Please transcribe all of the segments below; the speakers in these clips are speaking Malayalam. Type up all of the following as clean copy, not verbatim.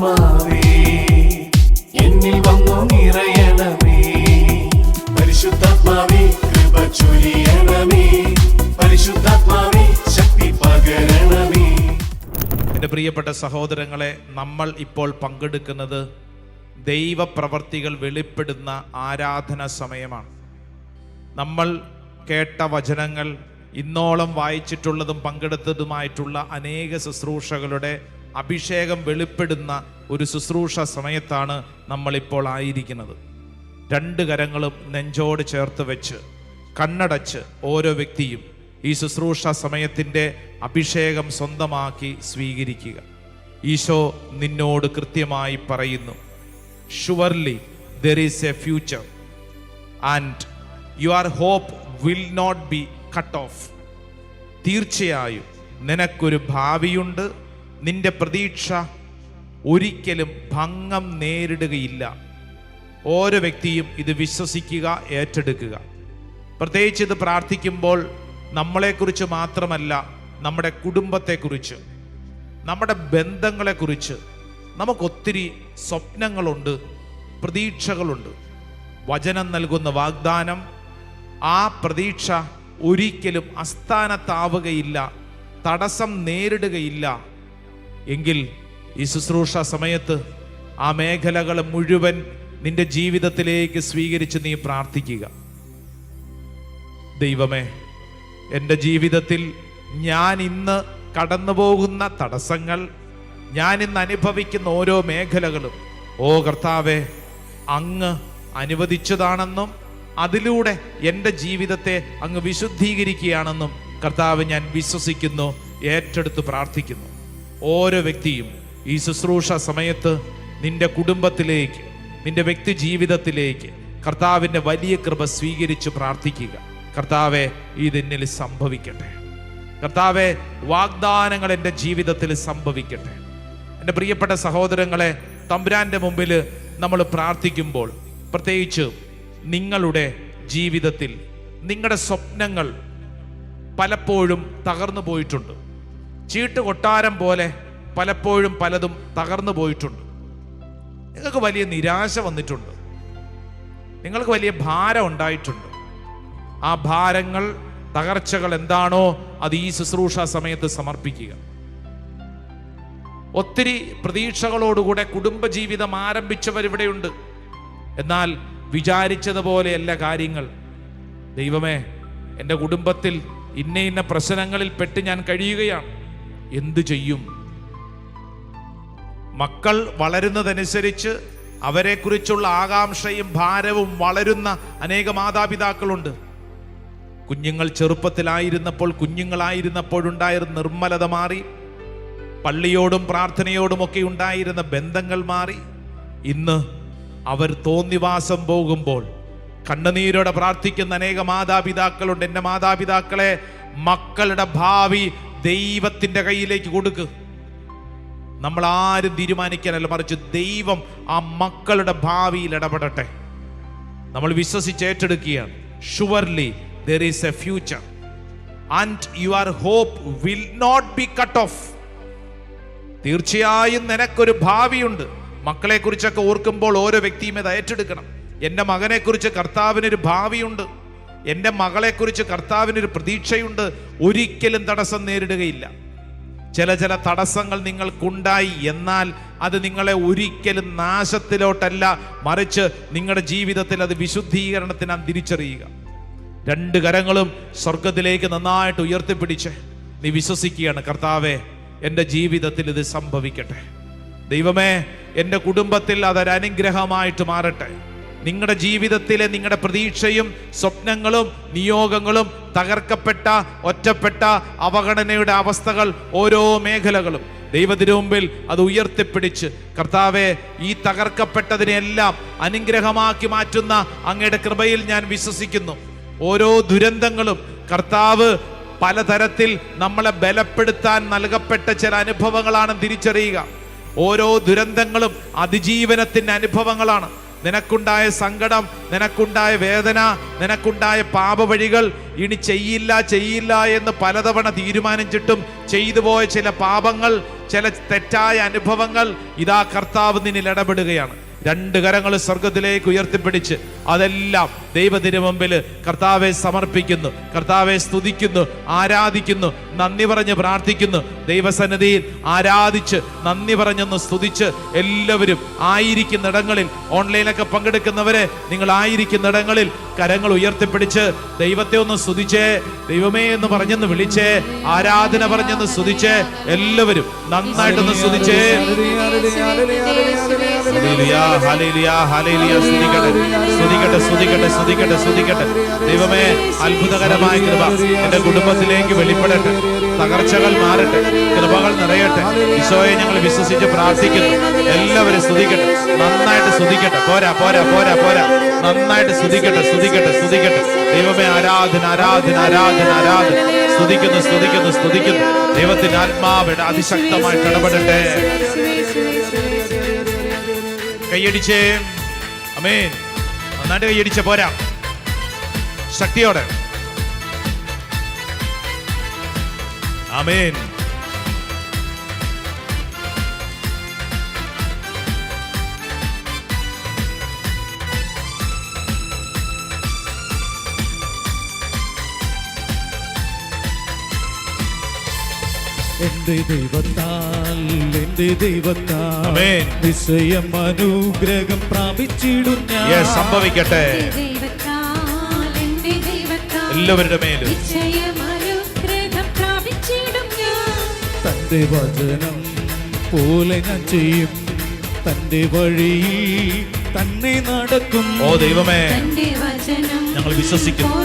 പരിശുദ്ധാത്മാവേ എന്നിൽ വന്നു നിറയണമേ. പരിശുദ്ധാത്മാവേ കൃപ ചൊരിയണമേ. പരിശുദ്ധാത്മാവേ ശക്തി പകരണമേ. എൻ്റെ പ്രിയപ്പെട്ട സഹോദരങ്ങളെ, നമ്മൾ ഇപ്പോൾ പങ്കെടുക്കുന്നത് ദൈവപ്രവർത്തികൾ വെളിപ്പെടുന്ന ആരാധന സമയമാണ്. നമ്മൾ കേട്ട വചനങ്ങൾ, ഇന്നോളം വായിച്ചിട്ടുള്ളതും പങ്കെടുത്തതുമായിട്ടുള്ള അനേക ശുശ്രൂഷകളുടെ അഭിഷേകം വെളിപ്പെടുന്ന ഒരു ശുശ്രൂഷ സമയത്താണ് നമ്മളിപ്പോൾ ആയിരിക്കുന്നത്. രണ്ട് കരങ്ങളും നെഞ്ചോട് ചേർത്ത് വെച്ച് കണ്ണടച്ച് ഓരോ വ്യക്തിയും ഈ ശുശ്രൂഷ സമയത്തിൻ്റെ അഭിഷേകം സ്വന്തമാക്കി സ്വീകരിക്കുക. ഈശോ നിന്നോട് കൃത്യമായി പറയുന്നു, surely there is a future and your hope will not be cut off. തീർച്ചയായും നിനക്കൊരു ഭാവിയുണ്ട്, നിന്റെ പ്രതീക്ഷ ഒരിക്കലും ഭംഗം നേരിടുകയില്ല. ഓരോ വ്യക്തിയും ഇത് വിശ്വസിക്കുക, ഏറ്റെടുക്കുക. പ്രത്യേകിച്ച് ഇത് പ്രാർത്ഥിക്കുമ്പോൾ നമ്മളെക്കുറിച്ച് മാത്രമല്ല, നമ്മുടെ കുടുംബത്തെക്കുറിച്ച്, നമ്മുടെ ബന്ധങ്ങളെക്കുറിച്ച് നമുക്കൊത്തിരി സ്വപ്നങ്ങളുണ്ട്, പ്രതീക്ഷകളുണ്ട്. വചനം നൽകുന്ന വാഗ്ദാനം, ആ പ്രതീക്ഷ ഒരിക്കലും അസ്ഥാനത്താവുകയില്ല, തടസ്സം നേരിടുകയില്ല. എങ്കിൽ ഈ ശുശ്രൂഷ സമയത്ത് ആ മേഖലകൾ മുഴുവൻ നിന്റെ ജീവിതത്തിലേക്ക് സ്വീകരിച്ച് നീ പ്രാർത്ഥിക്കുക. ദൈവമേ, എൻ്റെ ജീവിതത്തിൽ ഞാൻ ഇന്ന് കടന്നു പോകുന്ന തടസ്സങ്ങൾ, ഞാൻ ഇന്ന് അനുഭവിക്കുന്ന ഓരോ മേഖലകളും, ഓ കർത്താവേ, അങ്ങ് അനുവദിച്ചതാണെന്നും അതിലൂടെ എൻ്റെ ജീവിതത്തെ അങ്ങ് വിശുദ്ധീകരിക്കുകയാണെന്നും കർത്താവ് ഞാൻ വിശ്വസിക്കുന്നു, ഏറ്റെടുത്ത് പ്രാർത്ഥിക്കുന്നു. ഓരോ വ്യക്തിയും ഈ ശുശ്രൂഷ സമയത്ത് നിന്റെ കുടുംബത്തിലേക്ക്, നിന്റെ വ്യക്തി ജീവിതത്തിലേക്ക് കർത്താവിൻ്റെ വലിയ കൃപ സ്വീകരിച്ച് പ്രാർത്ഥിക്കുക. കർത്താവെ, ഇതെന്നിൽ സംഭവിക്കട്ടെ. കർത്താവെ, വാഗ്ദാനങ്ങൾ എൻ്റെ ജീവിതത്തിൽ സംഭവിക്കട്ടെ. എൻ്റെ പ്രിയപ്പെട്ട സഹോദരങ്ങളെ, തമ്പുരാൻ്റെ മുമ്പിൽ നമ്മൾ പ്രാർത്ഥിക്കുമ്പോൾ, പ്രത്യേകിച്ച് നിങ്ങളുടെ ജീവിതത്തിൽ നിങ്ങളുടെ സ്വപ്നങ്ങൾ പലപ്പോഴും തകർന്നു പോയിട്ടുണ്ട്. ചീട്ട് കൊട്ടാരം പോലെ പലപ്പോഴും പലതും തകർന്നു പോയിട്ടുണ്ട്. നിങ്ങൾക്ക് വലിയ നിരാശ വന്നിട്ടുണ്ട്, നിങ്ങൾക്ക് വലിയ ഭാരം ഉണ്ടായിട്ടുണ്ട്. ആ ഭാരങ്ങൾ, തകർച്ചകൾ എന്താണോ അത് ഈ ശുശ്രൂഷ സമയത്ത് സമർപ്പിക്കുക. ഒത്തിരി പ്രതീക്ഷകളോടുകൂടെ കുടുംബജീവിതം ആരംഭിച്ചവരിവിടെയുണ്ട്. എന്നാൽ വിചാരിച്ചതുപോലെയല്ല കാര്യങ്ങൾ. ദൈവമേ, എൻ്റെ കുടുംബത്തിൽ ഇന്ന ഇന്ന പ്രശ്നങ്ങളിൽ പെട്ട് ഞാൻ കഴിയുകയാണ്, എന്തു ചെയ്യും? മക്കൾ വളരുന്നതനുസരിച്ച് അവരെക്കുറിച്ചുള്ള ആകാംക്ഷയും ഭാരവും വളരുന്ന അനേക മാതാപിതാക്കളുണ്ട്. കുഞ്ഞുങ്ങൾ ചെറുപ്പത്തിലായിരുന്നപ്പോൾ, കുഞ്ഞുങ്ങളായിരുന്നപ്പോഴുണ്ടായിരുന്ന നിർമ്മലത മാറി, പള്ളിയോടും പ്രാർത്ഥനയോടുമൊക്കെ ഉണ്ടായിരുന്ന ബന്ധങ്ങൾ മാറി. ഇന്ന് അവർ തോന്നിവാസം പോകുമ്പോൾ കണ്ണുനീരോടെ പ്രാർത്ഥിക്കുന്ന അനേക മാതാപിതാക്കളുണ്ട്. എൻ്റെ മാതാപിതാക്കളെ, മക്കളുടെ ഭാവി ദൈവത്തിൻ്റെ കയ്യിലേക്ക് കൊടുക്കുക. നമ്മൾ ആരും തീരുമാനിക്കാനല്ല, മറിച്ച് ദൈവം ആ മക്കളുടെ ഭാവിയിൽ ഇടപെടട്ടെ. നമ്മൾ വിശ്വസിച്ച് ഏറ്റെടുക്കുകയാണ്. Surely there is a future and your hope will not be cut off. തീർച്ചയായും നിനക്കൊരു ഭാവിയുണ്ട്. മക്കളെ കുറിച്ചൊക്കെ ഓർക്കുമ്പോൾ ഓരോ വ്യക്തിയും ഇത് ഏറ്റെടുക്കണം. എൻ്റെ മകനെക്കുറിച്ച് കർത്താവിനൊരു ഭാവിയുണ്ട്, എൻ്റെ മകളെക്കുറിച്ച് കർത്താവിനൊരു പ്രതീക്ഷയുണ്ട്. ഒരിക്കലും തടസ്സം നേരിടുകയില്ല. ചില തടസ്സങ്ങൾ നിങ്ങൾക്കുണ്ടായി, എന്നാൽ അത് നിങ്ങളെ ഒരിക്കലും നാശത്തിലോട്ടല്ല, മറിച്ച് നിങ്ങളുടെ ജീവിതത്തിൽ അത് വിശുദ്ധീകരണത്തിനാണ് തിരിച്ചറിയുക. രണ്ട് കരങ്ങളും സ്വർഗത്തിലേക്ക് നന്നായിട്ട് ഉയർത്തിപ്പിടിച്ച് നീ വിശ്വസിക്കുകയാണ്, കർത്താവേ, എൻ്റെ ജീവിതത്തിൽ ഇത് സംഭവിക്കട്ടെ. ദൈവമേ, എൻ്റെ കുടുംബത്തിൽ അതൊരനുഗ്രഹമായിട്ട് മാറട്ടെ. നിങ്ങളുടെ ജീവിതത്തിലെ നിങ്ങളുടെ പ്രതീക്ഷയും സ്വപ്നങ്ങളും നിയോഗങ്ങളും തകർക്കപ്പെട്ട, ഒറ്റപ്പെട്ട, അവഗണനയുടെ അവസ്ഥകൾ, ഓരോ മേഖലകളും ദൈവത്തിനു മുമ്പിൽ അത് ഉയർത്തിപ്പിടിച്ച്, കർത്താവെ, ഈ തകർക്കപ്പെട്ടതിനെല്ലാം അനുഗ്രഹമാക്കി മാറ്റുന്ന അങ്ങയുടെ കൃപയിൽ ഞാൻ വിശ്വസിക്കുന്നു. ഓരോ ദുരന്തങ്ങളും കർത്താവ് പലതരത്തിൽ നമ്മളെ ബലപ്പെടുത്താൻ നൽകപ്പെട്ട ചില അനുഭവങ്ങളാണ് തിരിച്ചറിയുക. ഓരോ ദുരന്തങ്ങളും അതിജീവനത്തിൻ്റെ അനുഭവങ്ങളാണ്. നിനക്കുണ്ടായ സങ്കടം, നിനക്കുണ്ടായ വേദന, നിനക്കുണ്ടായ പാപവഴികൾ, ഇനി ചെയ്യില്ല എന്ന് പലതവണ തീരുമാനിച്ചിട്ടും ചെയ്തു പോയ ചില പാപങ്ങൾ, ചില തെറ്റായ അനുഭവങ്ങൾ, ഇതാ കർത്താവ് നിന്നിൽ ഇടപെടുകയാണ്. രണ്ട് കരങ്ങൾ സ്വർഗത്തിലേക്ക് ഉയർത്തിപ്പിടിച്ച് അതെല്ലാം ദൈവത്തിന് മുമ്പിൽ കർത്താവെ സമർപ്പിക്കുന്നു, കർത്താവെ സ്തുതിക്കുന്നു, ആരാധിക്കുന്നു, നന്ദി പറഞ്ഞ് പ്രാർത്ഥിക്കുന്നു. ദൈവസന്നിധിയിൽ ആരാധിച്ച് നന്ദി പറഞ്ഞൊന്ന് സ്തുതിച്ച് എല്ലാവരും ആയിരിക്കുന്നിടങ്ങളിൽ, ഓൺലൈനൊക്കെ പങ്കെടുക്കുന്നവരെ, നിങ്ങൾ ആയിരിക്കുന്നിടങ്ങളിൽ കരങ്ങൾ ഉയർത്തിപ്പിടിച്ച് ദൈവത്തെ ഒന്ന് സ്തുതിച്ചേ, ദൈവമേ എന്ന് പറഞ്ഞെന്ന് വിളിച്ചേ, ആരാധന പറഞ്ഞെന്ന് സ്തുതിച്ചേ, എല്ലാവരും നന്നായിട്ടൊന്ന് സ്തുതിച്ചേ. Hallelujah, hallelujah. സ്തുതിക്കട്ടെ. ദൈവമേ, അത്ഭുതകരമായ കൃപ എന്റെ കുടുംബത്തിലേക്ക് വെളിപ്പെടട്ടെ, തകർച്ചകൾ മാറട്ടെ, കൃപകൾ നിറയട്ടെ. ഈശോയെ ഞങ്ങൾ വിശ്വസിച്ച് പ്രാർത്ഥിക്കുന്നു. എല്ലാവരും സ്തുതിക്കട്ടെ, നന്നായിട്ട് സ്തുതിക്കട്ടെ. പോരാ, നന്നായിട്ട് സ്തുതിക്കട്ടെ. ദൈവമേ, ആരാധന. സ്തുതിക്കുന്നു. ദൈവത്തിന്റെ ആത്മാവിടെ അതിശക്തമായിട്ട് ഇടപെടട്ടെ. കൈയടിച്ചേ. ആമേൻ. നന്നായിട്ട് കൈയടിച്ചേ. പോരാ, ശക്തിയോടെ. ആമേൻ. എന്റെ ദൈവത്താൽ നിശ്ചയം അനുഗ്രഹം പ്രാപിച്ചിടും ഞാൻ. സംഭവിക്കട്ടെ എല്ലാവരുടെ മേലും. തന്റെ വചനം പോലെ ഞാൻ ചെയ്യും, തന്റെ വഴിയിൽ തന്നെ നടക്കും. ഓ ദൈവമേ, ഞങ്ങൾ വിശ്വസിക്കുന്നു.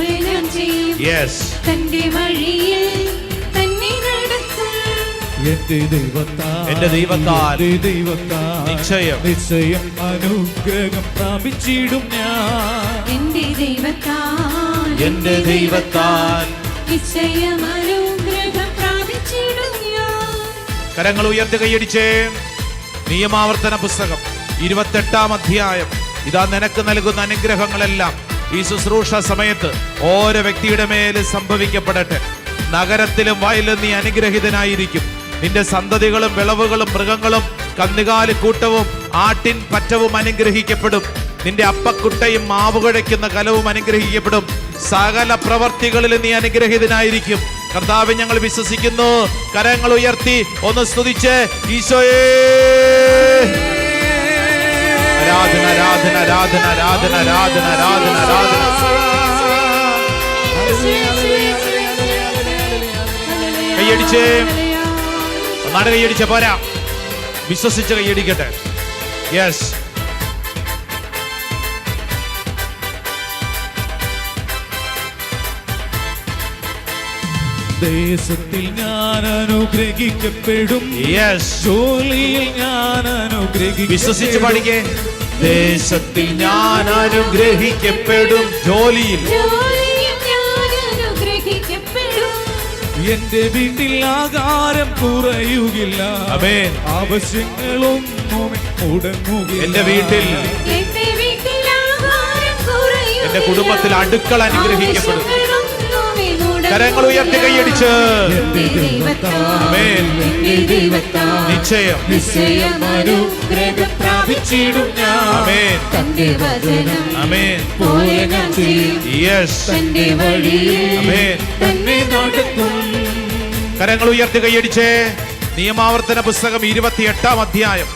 എന്റെ ദൈവത്താൽ നിശ്ചയം അനുഗ്രഹം പ്രാപിച്ചിടും ഞാൻ. എന്റെ ദൈവത്താൽ കരങ്ങൾ ഉയർത്തി കൈയടിച്ചേ. നിയമാവർത്തന പുസ്തകം 28-ാം അധ്യായം. ഇതാ നിനക്ക് നൽകുന്ന അനുഗ്രഹങ്ങളെല്ലാം ഈ ശുശ്രൂഷ സമയത്ത് ഓരോ വ്യക്തിയുടെ മേൽ സംഭവിക്കപ്പെടട്ടെ. നഗരത്തിലും വയലിലും നീ അനുഗ്രഹിതനായിരിക്കും. നിന്റെ സന്തതികളും വിളവുകളും മൃഗങ്ങളും കന്നുകാലി കൂട്ടവും ആട്ടിൻ പറ്റവും അനുഗ്രഹിക്കപ്പെടും. നിന്റെ അപ്പക്കുട്ടയും മാവ് കുഴയ്ക്കുന്ന കലവും അനുഗ്രഹിക്കപ്പെടും. സകല പ്രവർത്തികളിലും നീ അനുഗ്രഹിതനായിരിക്കും. കർത്താവേ, ഞങ്ങൾ വിശ്വസിക്കുന്നു. കരങ്ങൾ ഉയർത്തി ഒന്ന് സ്തുതിച്ച് ഈശോയേ. ആരാധന. കൈയടിച്ചേ. നാട് കൈയടിച്ച പോരാ, വിശ്വസിച്ച് കൈയടിക്കട്ടെ. യെസ്. ദേശത്തിൽ ഞാൻ അനുഗ്രഹിക്കപ്പെടും. ജോലിയിൽ ഞാൻ അനുഗ്രഹിക്കും. വിശ്വസിച്ച് പാടിക്കേ. ദേശത്തിൽ ഞാൻ അനുഗ്രഹിക്കപ്പെടും, ജോലിയിൽ. എന്റെ വീട്ടിൽ ആഹാരം കുറയുകില്ല. ആമേൻ. ആവശ്യങ്ങളൊന്നും മുടങ്ങുകയില്ല. എന്റെ വീട്ടിൽ, എന്റെ കുടുംബത്തിൽ അടുക്കള അനുഗ്രഹിക്കപ്പെടും. കരങ്ങൾ ഉയർത്തി കൈയടിച്ച് നിശ്ചയം പ്രാപിച്ചിടും ഞാൻ. ആമേൻ. യെസ്. കരങ്ങൾ ഉയർത്തി കൈയടിച്ചേ. നിയമാവർത്തന പുസ്തകം 28-ാം അധ്യായം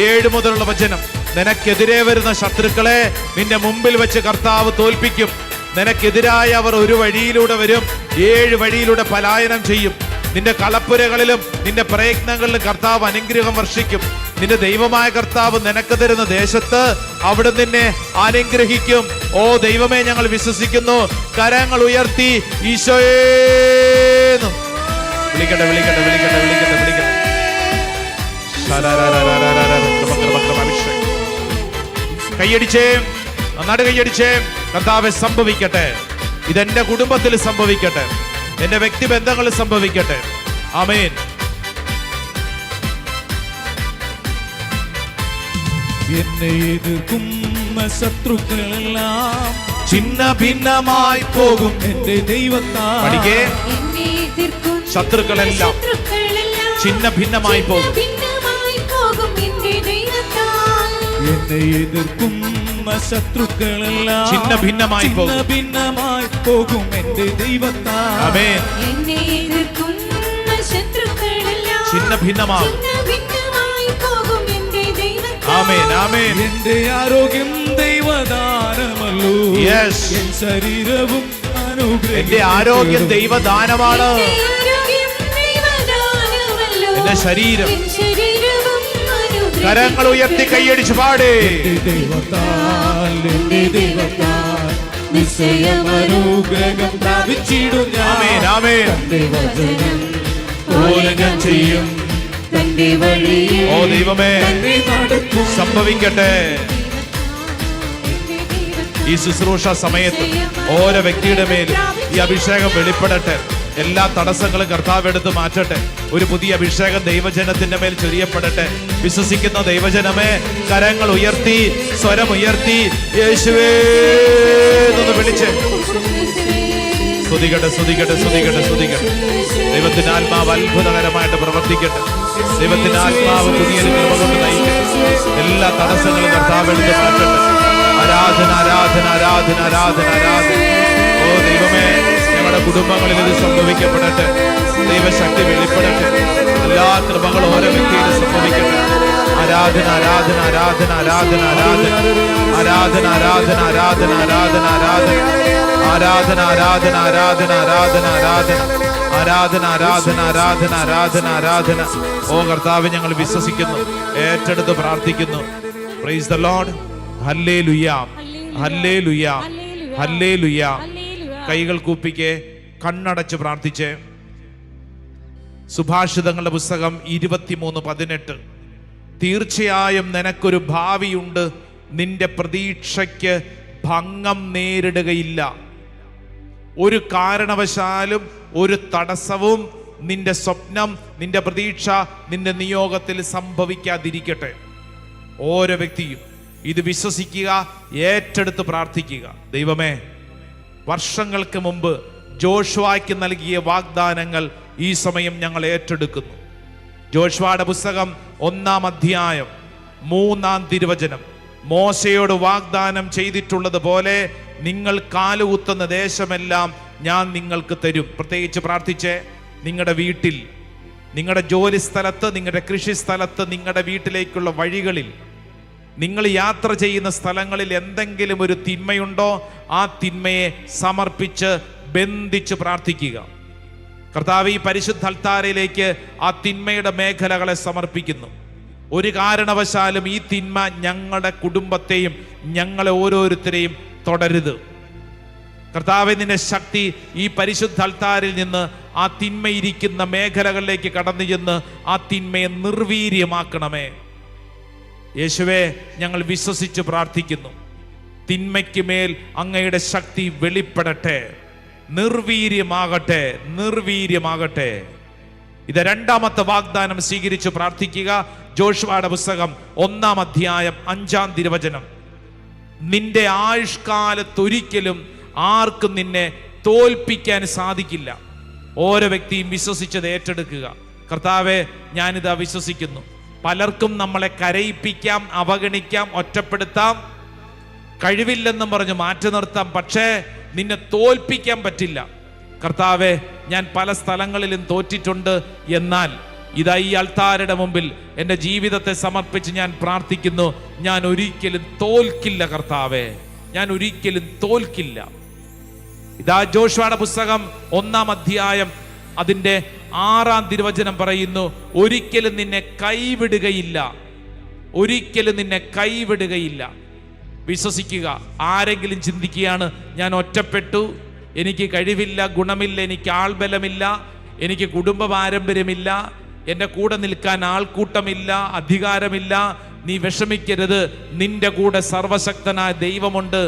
7 മുതലുള്ള വചനം. നിനക്കെതിരെ വരുന്ന ശത്രുക്കളെ നിന്റെ മുമ്പിൽ വെച്ച് കർത്താവ് തോൽപ്പിക്കും. നിനക്കെതിരായ അവർ ഒരു വഴിയിലൂടെ വരും, 7 വഴിയിലൂടെ പലായനം ചെയ്യും. നിന്റെ കളപ്പുരകളിലും നിന്റെ പ്രയത്നങ്ങളിലും കർത്താവ് അനുഗ്രഹം വർഷിക്കും. നിന്റെ ദൈവമായ കർത്താവ് നിനക്ക് തരുന്ന ദേശത്ത് അവിടെ നിന്നെ അനുഗ്രഹിക്കും. ഓ ദൈവമേ, ഞങ്ങൾ വിശ്വസിക്കുന്നു. കരങ്ങൾ ഉയർത്തി ഈശോയേ വിളിക്കട്ടെ. കൈയടിച്ചേ, നന്നായിട്ട് കൈയടിച്ചേ. കർത്താവേ, സംഭവിക്കട്ടെ. ഇതെന്റെ കുടുംബത്തിൽ സംഭവിക്കട്ടെ, എന്റെ വ്യക്തിബന്ധങ്ങളിൽ സംഭവിക്കട്ടെ. ആമേൻ. എന്നെ എതിർക്കുന്ന ശത്രുക്കളെല്ലാം ചിന്ന ഭിന്നമായി പോകും. എന്റെ ദൈവത്താൽ ശത്രുക്കളെല്ലാം ചിന്ന ഭിന്നമായി പോകും. എന്നെ എതിർക്കുന്ന ശത്രുക്കളെല്ലാം ചിന്ന ഭിന്നമായി പോകും. ഭിന്നമായി പോകും എന്റെ ദൈവത്താൽ. ആമേൻ. എന്നെ എതിർക്കുന്ന ശത്രുക്കളെല്ലാം ചിന്ന ഭിന്നമാകും. ആമേൻ, ആമേൻ. എന്റെ ആരോഗ്യം ദൈവദാനമല്ലോ. Yes. എൻ ശരീരവും എന്റെ ആരോഗ്യം ദൈവദാനമാണ്. എന്റെ ശരീരം. കരങ്ങൾ ഉയർത്തി കൈയടിച്ച് പാടേ. ദൈവത്താൽ എന്റെ ദൈവത്താൽ നിശ്ചയം അനുഗ്രഹം പ്രാപിച്ചിടും ഞാൻ. ആമേൻ, ആമേൻ. തന്റെ വചനം പോലെ ഞാൻ ചെയ്യും. തന്റെ വഴിയിൽ ഓ ദൈവമേ, തന്നെ നടക്കും. സംഭവിക്കട്ടെ. ഈ ശുശ്രൂഷ സമയത്ത് ഓരോ വ്യക്തിയുടെ മേൽ ഈ അഭിഷേകം വെളിപ്പെടട്ടെ. എല്ലാ തടസ്സങ്ങളും കർത്താവ് എടുത്ത് മാറ്റട്ടെ. ഒരു പുതിയ അഭിഷേകം ദൈവജനത്തിന്റെ മേൽ ചൊരിയപ്പെടട്ടെ. വിശ്വസിക്കുന്ന ദൈവജനമേ, കരങ്ങൾ ഉയർത്തി, സ്വരം ഉയർത്തി, യേശുവേ എന്ന് വിളിച്ച് സ്തുതിക്കട്ടെ, സ്തുതിക്കട്ടെ, സ്തുതിക്കട്ടെ, സ്തുതിക്കട്ടെ. ദൈവത്തിന്റെ ആത്മാവ് അത്ഭുതകരമായിട്ട് പ്രവർത്തിക്കട്ടെ. ദൈവത്തിന്റെ ആത്മാവ് പുതിയൊരു കൃപ കൊണ്ട് നയിക്കട്ടെ. എല്ലാ തടസ്സങ്ങളും കർത്താവ് എടുത്ത് മാറ്റട്ടെ. ആരാധന, ആരാധന, ആരാധന, ആരാധന, ആരാധന. ഓ ദൈവമേ, ഞങ്ങളുടെ കുടുംബങ്ങളിൽ ഇത് സംഭവിക്കപ്പെടട്ടെ. ദൈവശക്തി വെളിപ്പെടട്ടെ. എല്ലാ കൃപകളും ഓരോ വ്യക്തിയിലും സംഭവിക്കട്ടെ. ആരാധന, ആരാധന, ആരാധന, ആരാധന, ആരാധന, ആരാധന, ആരാധന, ആരാധന, ആരാധന, ആരാധന, ആരാധന, ആരാധന, ആരാധന, ആരാധന, ആരാധന, ആരാധന, ആരാധന, ആരാധന, ആരാധന, ആരാധന. ഓ കർത്താവ്, ഞങ്ങൾ വിശ്വസിക്കുന്നു, ഏറ്റെടുത്ത് പ്രാർത്ഥിക്കുന്നു. Praise the Lord. Hallelujah, hallelujah, hallelujah. കൈകൾ കൂപ്പിക്കെ, കണ്ണടച്ച് പ്രാർത്ഥിച്ചേ. സുഭാഷിതങ്ങളുടെ പുസ്തകം 23:18. തീർച്ചയായും നിനക്കൊരു ഭാവിയുണ്ട്, നിന്റെ പ്രതീക്ഷയ്ക്ക് ഭംഗം നേരിടുകയില്ല. ഒരു കാരണവശാലും ഒരു തടസ്സവും നിന്റെ സ്വപ്നം, നിന്റെ പ്രതീക്ഷ, നിന്റെ നിയോഗത്തിൽ സംഭവിക്കാതിരിക്കട്ടെ. ഓരോ വ്യക്തിയും ഇത് വിശ്വസിക്കുക, ഏറ്റെടുത്ത് പ്രാർത്ഥിക്കുക. ദൈവമേ, വർഷങ്ങൾക്ക് മുമ്പ് ജോഷുവയ്ക്ക് നൽകിയ വാഗ്ദാനങ്ങൾ ഈ സമയം ഞങ്ങൾ ഏറ്റെടുക്കുന്നു. ജോഷുവയുടെ പുസ്തകം 1-ാം അധ്യായം 3-ാം തിരുവചനം, മോശയോട് വാഗ്ദാനം ചെയ്തിട്ടുള്ളത് പോലെ നിങ്ങൾ കാലുകുത്തുന്ന ദേശമെല്ലാം ഞാൻ നിങ്ങൾക്ക് തരും. പ്രത്യേകിച്ച് പ്രാർത്ഥിച്ചേ. നിങ്ങളുടെ വീട്ടിൽ, നിങ്ങളുടെ ജോലി സ്ഥലത്ത്, നിങ്ങളുടെ കൃഷി സ്ഥലത്ത്, നിങ്ങളുടെ വീട്ടിലേക്കുള്ള വഴികളിൽ, നിങ്ങൾ യാത്ര ചെയ്യുന്ന സ്ഥലങ്ങളിൽ എന്തെങ്കിലും ഒരു തിന്മയുണ്ടോ, ആ തിന്മയെ സമർപ്പിച്ച് ബന്ധിച്ച് പ്രാർത്ഥിക്കുക. കർത്താവ്, ഈ പരിശുദ്ധ അൾത്താരയിലേക്ക് ആ തിന്മയുടെ മേഖലകളെ സമർപ്പിക്കുന്നു. ഒരു കാരണവശാലും ഈ തിന്മ ഞങ്ങളുടെ കുടുംബത്തെയും ഞങ്ങളെ ഓരോരുത്തരെയും തുടരുത്. കർത്താവേ, നിന്റെ ശക്തി ഈ പരിശുദ്ധ അൾത്താരിൽ നിന്ന് ആ തിന്മയിരിക്കുന്ന മേഖലകളിലേക്ക് കടന്നു ചെന്ന് ആ തിന്മയെ നിർവീര്യമാക്കണമേ. യേശുവേ, ഞങ്ങൾ വിശ്വസിച്ച് പ്രാർത്ഥിക്കുന്നു. തിന്മയ്ക്ക് മേൽ അങ്ങയുടെ ശക്തി വെളിപ്പെടട്ടെ, നിർവീര്യമാകട്ടെ, നിർവീര്യമാകട്ടെ. ഇത് 2-ാമത്തെ വാഗ്ദാനം സ്വീകരിച്ച് പ്രാർത്ഥിക്കുക. ജോഷുവയുടെ പുസ്തകം 1-ാം അധ്യായം 5-ാം തിരുവചനം, നിന്റെ ആയുഷ്കാലത്തൊരിക്കലും ആർക്കും നിന്നെ തോൽപ്പിക്കാൻ സാധിക്കില്ല. ഓരോ വ്യക്തിയും വിശ്വസിച്ചത് ഏറ്റെടുക്കുക. കർത്താവെ, ഞാനിതാ വിശ്വസിക്കുന്നു. പലർക്കും നമ്മളെ കരയിപ്പിക്കാം, അവഗണിക്കാം, ഒറ്റപ്പെടുത്താം, കഴിവില്ലെന്നും പറഞ്ഞ് മാറ്റി നിർത്താം. പക്ഷേ നിന്നെ തോൽപ്പിക്കാൻ പറ്റില്ല. കർത്താവെ, ഞാൻ പല സ്ഥലങ്ങളിലും തോറ്റിട്ടുണ്ട്. എന്നാൽ ഇതാ ഈ അൾത്താരയുടെ മുമ്പിൽ എൻ്റെ ജീവിതത്തെ സമർപ്പിച്ച് ഞാൻ പ്രാർത്ഥിക്കുന്നു. ഞാൻ ഒരിക്കലും തോൽക്കില്ല കർത്താവെ, ഞാൻ ഒരിക്കലും തോൽക്കില്ല. ഇതാ ജോഷുവയുടെ പുസ്തകം 1-ാം അധ്യായം അതിൻ്റെ 6-ാം തിരുവചനം പറയുന്നു, ഒരിക്കലും നിന്നെ കൈവിടുകയില്ല, ഒരിക്കലും നിന്നെ കൈവിടുകയില്ല. വിശ്വസിക്കുക. ആരെങ്കിലും ചിന്തിക്കുകയാണ്, ഞാൻ ഒറ്റപ്പെട്ടു, എനിക്ക് കഴിവില്ല, ഗുണമില്ല, എനിക്ക് ആൾബലമില്ല, എനിക്ക് കുടുംബ പാരമ്പര്യമില്ല, എൻ്റെ കൂടെ നിൽക്കാൻ ആൾക്കൂട്ടമില്ല, അധികാരമില്ല. നീ വിഷമിക്കരുത്. നിന്റെ കൂടെ സർവശക്തനായ ദൈവമുണ്ട്.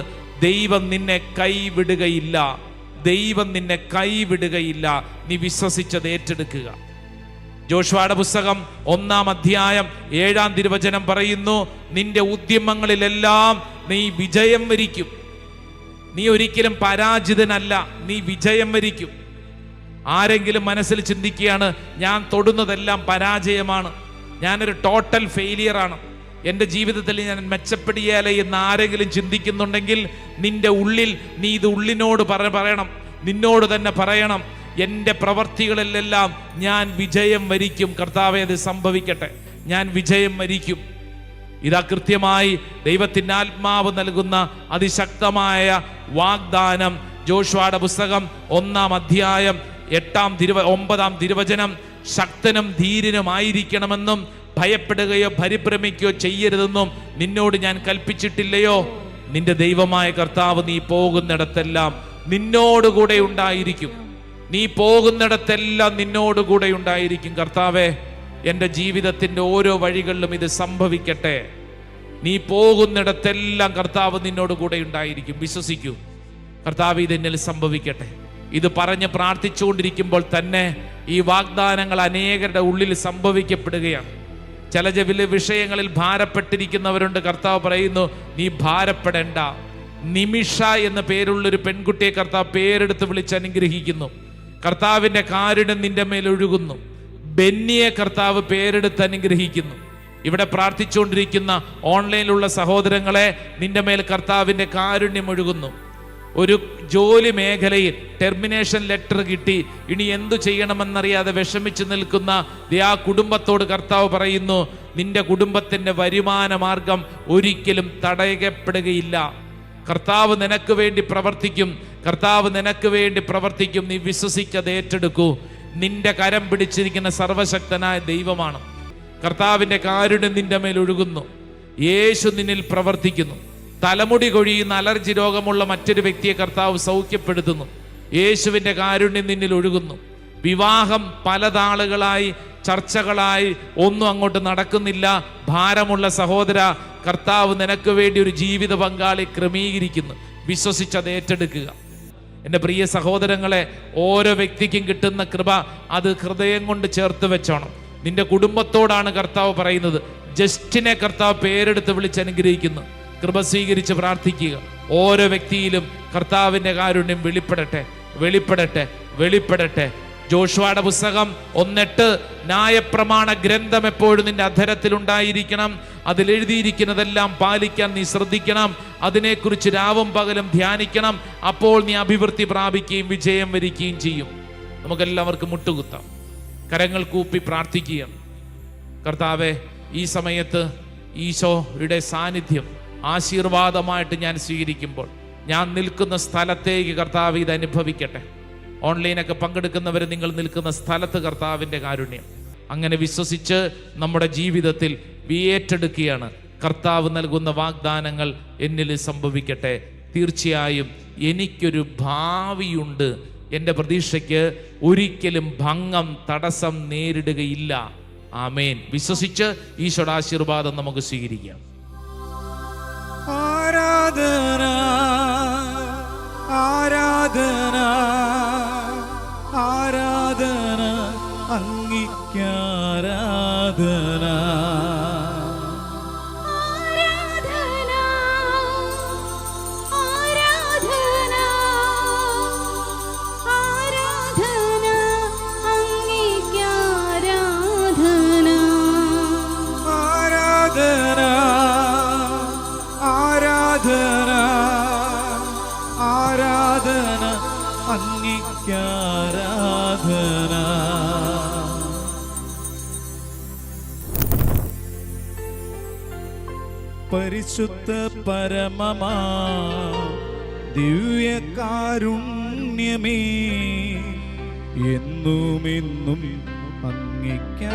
ദൈവം നിന്നെ കൈവിടുകയില്ല, ദൈവം നിന്നെ കൈവിടുകയില്ല. നീ വിശ്വസിച്ചത് ഏറ്റെടുക്കുക. ജോഷുവയുടെ പുസ്തകം 1-ാം അധ്യായം 7-ാം തിരുവചനം പറയുന്നു, നിന്റെ ഉദ്യമങ്ങളിലെല്ലാം നീ വിജയം വരിക്കും. നീ ഒരിക്കലും പരാജിതനല്ല, നീ വിജയം വരിക്കും. ആരെങ്കിലും മനസ്സിൽ ചിന്തിക്കുകയാണ്, ഞാൻ തൊടുന്നതെല്ലാം പരാജയമാണ്, ഞാനൊരു ടോട്ടൽ ഫെയിലിയറാണ്, എൻ്റെ ജീവിതത്തിൽ ഞാൻ മെച്ചപ്പെടുകയല്ലേ എന്ന് ആരെങ്കിലും ചിന്തിക്കുന്നുണ്ടെങ്കിൽ നിന്റെ ഉള്ളിൽ നീ ഇത് ഉള്ളിനോട് പറയണം, നിന്നോട് തന്നെ പറയണം, എൻ്റെ പ്രവർത്തികളിലെല്ലാം ഞാൻ വിജയം വരിക്കും. കർത്താവേ, അത് സംഭവിക്കട്ടെ, ഞാൻ വിജയം വരിക്കും. ഇതാ കൃത്യമായി ദൈവത്തിൻ്റെ ആത്മാവ് നൽകുന്ന അതിശക്തമായ വാഗ്ദാനം. ജോഷുവയുടെ പുസ്തകം 1-ാം അധ്യായം 9-ാം തിരുവചനം, ശക്തനും ധീരനുമായിരിക്കണമെന്നും ഭയപ്പെടുകയോ പരിഭ്രമിക്കുകയോ ചെയ്യരുതെന്നും നിന്നോട് ഞാൻ കൽപ്പിച്ചിട്ടില്ലയോ? നിന്റെ ദൈവമായ കർത്താവ് നീ പോകുന്നിടത്തെല്ലാം നിന്നോടുകൂടെ ഉണ്ടായിരിക്കും. നീ പോകുന്നിടത്തെല്ലാം നിന്നോടുകൂടെ ഉണ്ടായിരിക്കും. കർത്താവേ, എൻ്റെ ജീവിതത്തിൻ്റെ ഓരോ വഴികളിലും ഇത് സംഭവിക്കട്ടെ. നീ പോകുന്നിടത്തെല്ലാം കർത്താവ് നിന്നോട് കൂടെ ഉണ്ടായിരിക്കും. വിശ്വസിക്കൂ, കർത്താവ് ഇതെന്നിൽ സംഭവിക്കട്ടെ. ഇത് പറഞ്ഞ് പ്രാർത്ഥിച്ചുകൊണ്ടിരിക്കുമ്പോൾ തന്നെ ഈ വാഗ്ദാനങ്ങൾ അനേകരുടെ ഉള്ളിൽ സംഭവിക്കപ്പെടുകയാണ്. ചില വിഷയങ്ങളിൽ ഭാരപ്പെട്ടിരിക്കുന്നവരുണ്ട്. കർത്താവ് പറയുന്നു, നീ ഭാരപ്പെടേണ്ട. നിമിഷ എന്ന പേരുള്ളൊരു പെൺകുട്ടിയെ കർത്താവ് പേരെടുത്ത് വിളിച്ച് അനുഗ്രഹിക്കുന്നു. കർത്താവിൻ്റെ കാരുണ്യം നിന്റെ മേൽ ഒഴുകുന്നു. ബെന്നിയെ കർത്താവ് പേരെടുത്ത് അനുഗ്രഹിക്കുന്നു. ഇവിടെ പ്രാർത്ഥിച്ചുകൊണ്ടിരിക്കുന്ന ഓൺലൈനിലുള്ള സഹോദരങ്ങളെ, നിന്റെ മേൽ കർത്താവിൻ്റെ കാരുണ്യം ഒഴുകുന്നു. ഒരു ജോലി മേഖലയിൽ ടെർമിനേഷൻ ലെറ്റർ കിട്ടി, ഇനി എന്തു ചെയ്യണമെന്നറിയാതെ വിഷമിച്ച് നിൽക്കുന്ന ആ കുടുംബത്തോട് കർത്താവ് പറയുന്നു, നിന്റെ കുടുംബത്തിൻ്റെ വരുമാന മാർഗം ഒരിക്കലും തടയപ്പെടുകയില്ല. കർത്താവ് നിനക്ക് വേണ്ടി പ്രവർത്തിക്കും. കർത്താവ് നിനക്ക് വേണ്ടി പ്രവർത്തിക്കും. നീ വിശ്വസിച്ചത് ഏറ്റെടുക്കൂ. നിന്റെ കരം പിടിച്ചിരിക്കുന്ന സർവശക്തനായ ദൈവമാണ്. കർത്താവിൻ്റെ കാരുണ്യം നിന്റെ മേൽ ഒഴുകുന്നു. യേശു നിന്നിൽ പ്രവർത്തിക്കുന്നു. തലമുടി കൊഴിയുന്ന അലർജി രോഗമുള്ള മറ്റൊരു വ്യക്തിയെ കർത്താവ് സൗഖ്യപ്പെടുത്തുന്നു. യേശുവിൻ്റെ കാരുണ്യം നിന്നിൽ ഒഴുകുന്നു. വിവാഹം പലതാളുകളായി ചർച്ചകളായി ഒന്നും അങ്ങോട്ട് നടക്കുന്നില്ല. ഭാരമുള്ള സഹോദര, കർത്താവ് നിനക്ക് വേണ്ടി ഒരു ജീവിത പങ്കാളി ക്രമീകരിക്കുന്നു. വിശ്വസിച്ചത് ഏറ്റെടുക്കുക. എൻ്റെ പ്രിയ സഹോദരങ്ങളെ, ഓരോ വ്യക്തിക്കും കിട്ടുന്ന കൃപ അത് ഹൃദയം കൊണ്ട് ചേർത്ത് വെച്ചോണം. നിന്റെ കുടുംബത്തോടാണ് കർത്താവ് പറയുന്നത്. ജസ്റ്റിനെ കർത്താവ് പേരെടുത്ത് വിളിച്ച് അനുഗ്രഹിക്കുന്നു. കൃപ സ്വീകരിച്ച് പ്രാർത്ഥിക്കുക. ഓരോ വ്യക്തിയിലും കർത്താവിൻ്റെ കാരുണ്യം വെളിപ്പെടട്ടെ, വെളിപ്പെടട്ടെ, വെളിപ്പെടട്ടെ. ജോഷുവയുടെ പുസ്തകം 1:8, ന്യായപ്രമാണ ഗ്രന്ഥം എപ്പോഴും നിന്റെ അധരത്തിൽ ഉണ്ടായിരിക്കണം. അതിലെഴുതിയിരിക്കുന്നതെല്ലാം പാലിക്കാൻ നീ ശ്രദ്ധിക്കണം. അതിനെക്കുറിച്ച് രാവും പകലും ധ്യാനിക്കണം. അപ്പോൾ നീ അഭിവൃദ്ധി പ്രാപിക്കുകയും വിജയം വരിക്കുകയും ചെയ്യും. നമുക്കെല്ലാവർക്കും മുട്ടുകുത്താം, കരങ്ങൾ കൂപ്പി പ്രാർത്ഥിക്കുക. കർത്താവെ, ഈ സമയത്ത് ഈശോയുടെ സാന്നിധ്യം ആശീർവാദമായിട്ട് ഞാൻ സ്വീകരിക്കുമ്പോൾ ഞാൻ നിൽക്കുന്ന സ്ഥലത്തേക്ക് കർത്താവ് ഇത് അനുഭവിക്കട്ടെ. ഓൺലൈനൊക്കെ പങ്കെടുക്കുന്നവർ നിങ്ങൾ നിൽക്കുന്ന സ്ഥലത്ത് കർത്താവിൻ്റെ കാരുണ്യം അങ്ങനെ വിശ്വസിച്ച് നമ്മുടെ ജീവിതത്തിൽ ഏറ്റെടുക്കുകയാണ്. കർത്താവ് നൽകുന്ന വാഗ്ദാനങ്ങൾ എന്നിൽ സംഭവിക്കട്ടെ. തീർച്ചയായും എനിക്കൊരു ഭാവിയുണ്ട്. എൻ്റെ പ്രതീക്ഷയ്ക്ക് ഒരിക്കലും ഭംഗം തടസ്സം നേരിടുകയില്ല. ആമേൻ. വിശ്വസിച്ച് ഈശോയുടെ ആശീർവാദം നമുക്ക് സ്വീകരിക്കാം. ആരാധന, ആരാധന, ആരാധന, അങ്ങേയ്ക്കാരാധന. ആരാധന, ആരാധന, അങ്ങേയ്ക്കാരാധന. പരിശുദ്ധ പരമമാ ദിവ്യകാരുണ്യമേ, എന്നുമെന്നും അങ്ങേയ്ക്കാരാധന.